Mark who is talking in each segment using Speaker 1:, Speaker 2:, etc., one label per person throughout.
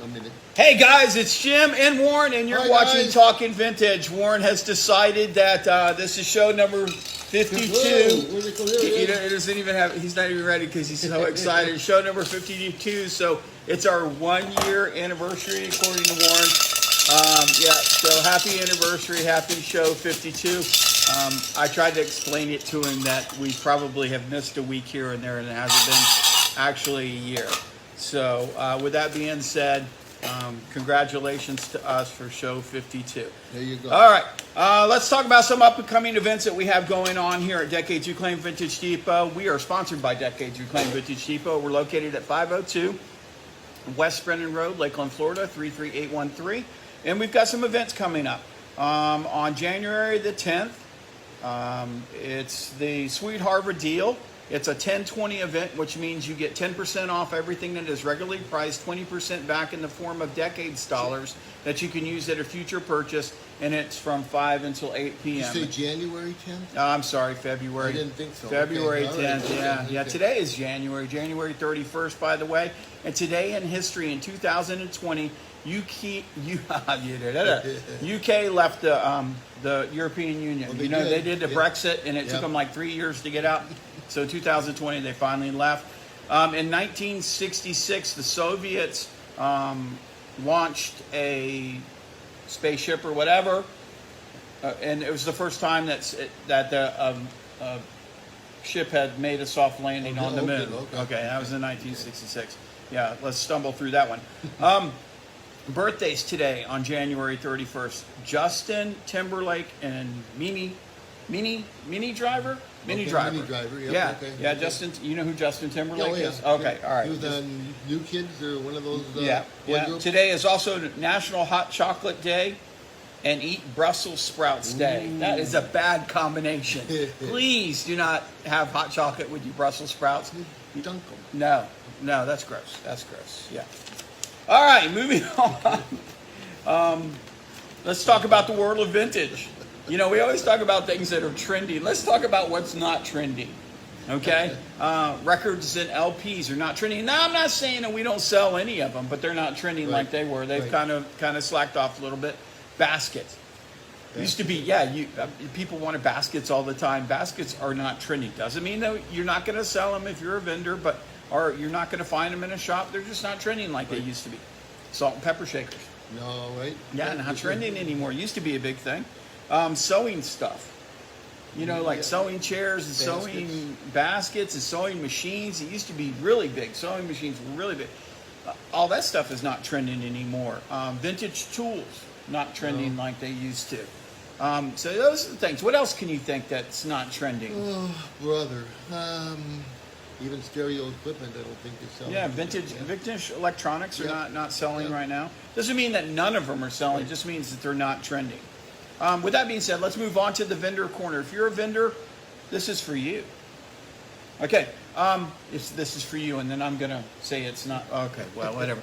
Speaker 1: a minute.
Speaker 2: Hey guys, it's Jim and Warren, and you're
Speaker 1: Hi,
Speaker 2: watching
Speaker 1: guys.
Speaker 2: Talking Vintage. Warren has decided that this is show number 52.
Speaker 1: Whoa, where'd it go? There it is.
Speaker 2: It doesn't even have. He's not even ready because he's so excited. Show number 52. So it's our 1 year anniversary, according to Warren. So happy anniversary, happy show 52. I tried to explain it to him that we probably have missed a week here and there, and it hasn't been actually a year. So with that being said, congratulations to us for show 52.
Speaker 1: There you go.
Speaker 2: All right, let's talk about some up-and-coming events that we have going on here at Decades Reclaimed Vintage Depot. We are sponsored by Decades Reclaimed Vintage Depot. We're located at 502 West Brennan Road, Lakeland, Florida, 33813. And we've got some events coming up. On January the 10th, it's the Sweet Harbor Deal. It's a 10-20 event, which means you get 10% off everything that is regularly priced, 20% back in the form of Decades dollars that you can use at a future purchase, and it's from 5 until 8 p.m.
Speaker 1: You say January 10th?
Speaker 2: I'm sorry, February.
Speaker 1: I didn't think so.
Speaker 2: February
Speaker 1: Okay, all right.
Speaker 2: 10th, yeah.
Speaker 1: Okay.
Speaker 2: Today is January 31st, by the way. And today in history, in 2020, UK left the European Union.
Speaker 1: Well,
Speaker 2: you know, they did the
Speaker 1: yeah.
Speaker 2: Brexit, and it took them like 3 years to get out. So in 2020, they finally left. In 1966, the Soviets launched a spaceship or whatever, and it was the first time that the ship had made a soft landing on the moon. Okay, that was in 1966. Yeah, let's stumble through that one. Birthdays today on January 31st. Justin Timberlake and Mini Driver? Mini
Speaker 1: Okay,
Speaker 2: Driver.
Speaker 1: Mini Driver, yep,
Speaker 2: Yeah,
Speaker 1: okay,
Speaker 2: yeah.
Speaker 1: okay.
Speaker 2: Justin, you know who Justin Timberlake
Speaker 1: Oh, yeah.
Speaker 2: is? Okay,
Speaker 1: Yeah.
Speaker 2: all right.
Speaker 1: He was on New Kids or one of those
Speaker 2: Yeah.
Speaker 1: boy groups?
Speaker 2: Today is also National Hot Chocolate Day and Eat Brussels Sprouts Day. That is a bad combination. Please do not have hot chocolate with your Brussels sprouts.
Speaker 1: Dunk 'em.
Speaker 2: No, that's gross. That's gross. Yeah. All right, moving on. Let's talk about the world of vintage. You know, we always talk about things that are trendy. Let's talk about what's not trendy. Okay? Records and LPs are not trending. Now, I'm not saying that we don't sell any of them, but they're not trending like they were. They've kind of slacked off a little bit. Baskets. Used to be, people wanted baskets all the time. Baskets are not trending. Doesn't mean that you're not going to sell them if you're a vendor, or you're not going to find them in a shop. They're just not trending like they used to be. Salt and pepper shakers.
Speaker 1: No, right?
Speaker 2: Yeah, not trending anymore. Used to be a big thing. Sewing stuff. You know, like sewing chairs and sewing baskets and sewing machines. It used to be really big. Sewing machines were really big. All that stuff is not trending anymore. Vintage tools, not trending like they used to. So those are the things. What else can you think that's not trending?
Speaker 1: Oh, brother. Even stereo equipment, I don't think is selling.
Speaker 2: Yeah, vintage electronics are not selling right now. Doesn't mean that none of them are selling. It just means that they're not trending. With that being said, let's move on to the vendor corner. If you're a vendor, this is for you. Okay, this is for you, and then I'm going to say it's not. Okay, well, whatever.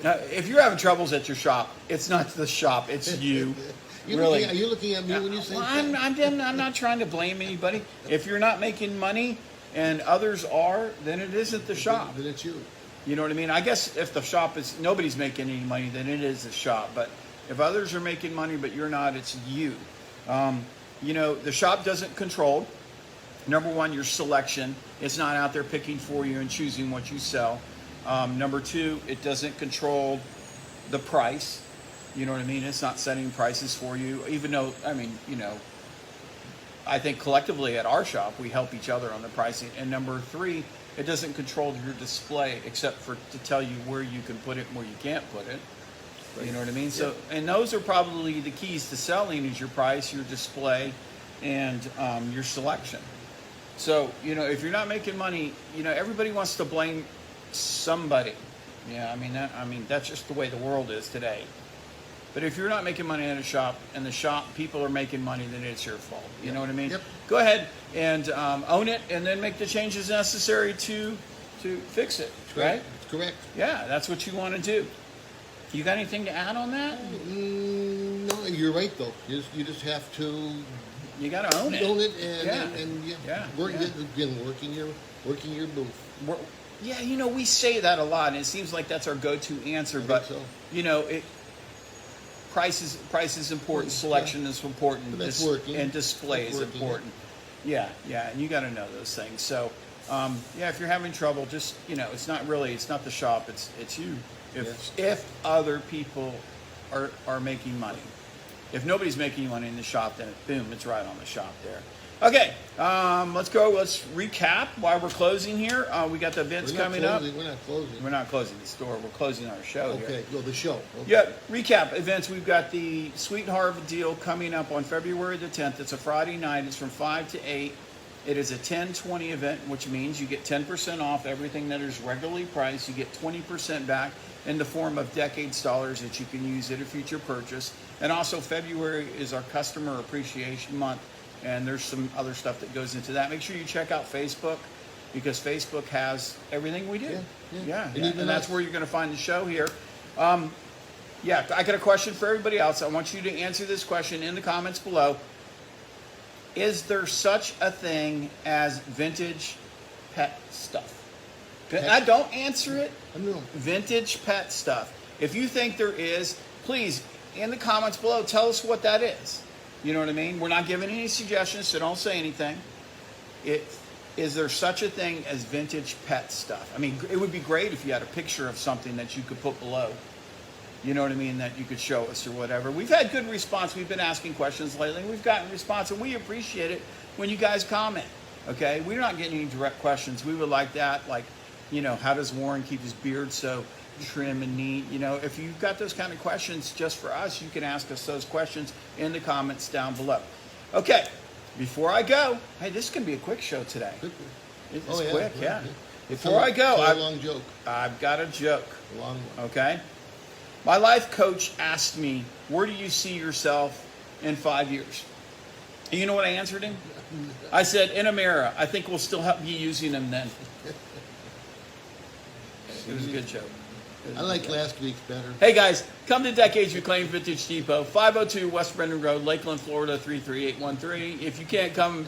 Speaker 2: Now, if you're having troubles at your shop, it's not the shop, it's you. Really.
Speaker 1: Are you looking at me when you say that?
Speaker 2: I'm not trying to blame anybody. If you're not making money and others are, then it isn't the shop.
Speaker 1: Then it's you.
Speaker 2: You know what I mean? I guess if the shop is, nobody's making any money, then it is the shop. But if others are making money but you're not, it's you. You know, the shop doesn't control, number one, your selection. It's not out there picking for you and choosing what you sell. Number two, it doesn't control the price. You know what I mean? It's not setting prices for you, even though, I mean, you know, I think collectively at our shop, we help each other on the pricing. And number three, it doesn't control your display except for to tell you where you can put it and where you can't put it. You know what I mean? So, and those are probably the keys to selling is your price, your display, and your selection. So, you know, if you're not making money, you know, everybody wants to blame somebody. Yeah, I mean that's just the way the world is today. But if you're not making money at a shop and the shop people are making money, then it's your fault. You know what I mean?
Speaker 1: Yep.
Speaker 2: Go ahead and own it, and then make the changes necessary to fix it. Right?
Speaker 1: That's correct.
Speaker 2: Yeah, that's what you want to do. You got anything to add on that?
Speaker 1: No, you're right though. You just have to
Speaker 2: You got to own it.
Speaker 1: own it and
Speaker 2: Yeah.
Speaker 1: working your booth.
Speaker 2: Yeah, we say that a lot, and it seems like that's our go-to answer.
Speaker 1: think
Speaker 2: But
Speaker 1: so.
Speaker 2: price is important, selection is important,
Speaker 1: But that's working.
Speaker 2: and display
Speaker 1: That's
Speaker 2: is
Speaker 1: working.
Speaker 2: important. Yeah, and you got to know those things. So, if you're having trouble, just it's not the shop, it's you. If other people are making money, if nobody's making money in the shop, then boom, it's right on the shop there. Okay, let's go. Let's recap why we're closing here. We got the events coming up.
Speaker 1: We're not closing.
Speaker 2: We're not closing the store. We're closing our show here.
Speaker 1: Okay, well, the show. Okay.
Speaker 2: Yeah, recap events. We've got the Sweet Harvard deal coming up on February the 10th. It's a Friday night. It's from 5 to 8. It is a 10-20 event, which means you get 10% off everything that is regularly priced. You get 20% back in the form of Decades dollars that you can use at a future purchase. And also February is our customer appreciation month. And there's some other stuff that goes into that. Make sure you check out Facebook, because Facebook has everything we do. Yeah. And that's where you're going to find the show here. I got a question for everybody else. I want you to answer this question in the comments below. Is there such a thing as vintage pet stuff? Don't answer it.
Speaker 1: No.
Speaker 2: Vintage pet stuff. If you think there is, please, in the comments below, tell us what that is. You know what I mean? We're not giving any suggestions, so don't say anything. Is there such a thing as vintage pet stuff? I mean, it would be great if you had a picture of something that you could put below. You know what I mean? That you could show us or whatever. We've had good response. We've been asking questions lately. We've gotten response, and we appreciate it when you guys comment. Okay? We're not getting any direct questions. We would like that. Like, how does Warren keep his beard so trim and neat? If you've got those kind of questions just for us, you can ask us those questions in the comments down below. Okay, before I go, hey, this is going to be a quick show today. It's quick, yeah. Before I go,
Speaker 1: a long joke.
Speaker 2: I've got a joke.
Speaker 1: A long one.
Speaker 2: Okay? My life coach asked me, where do you see yourself in 5 years? And you know what I answered him? I said, in a mirror. I think we'll still be using them then. It was a good joke.
Speaker 1: I like last week's better.
Speaker 2: Hey guys, come to Decades Reclaimed Vintage Depot, 502 West Brendan Road, Lakeland, Florida 33813. If you can't come,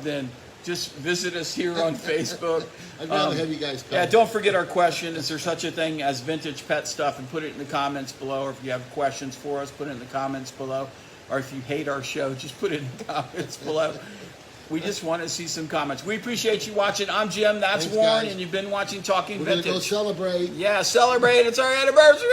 Speaker 2: then just visit us here on Facebook.
Speaker 1: I'd rather have you guys come.
Speaker 2: Yeah, don't forget our question. Is there such a thing as vintage pet stuff? And put it in the comments below. Or if you have questions for us, put it in the comments below. Or if you hate our show, just put it in the comments below. We just want to see some comments. We appreciate you watching. I'm Jim. That's
Speaker 1: Thanks,
Speaker 2: Warren.
Speaker 1: guys.
Speaker 2: And you've been watching Talking
Speaker 1: We're
Speaker 2: Vintage.
Speaker 1: going to go celebrate.
Speaker 2: Yeah, celebrate. It's our anniversary.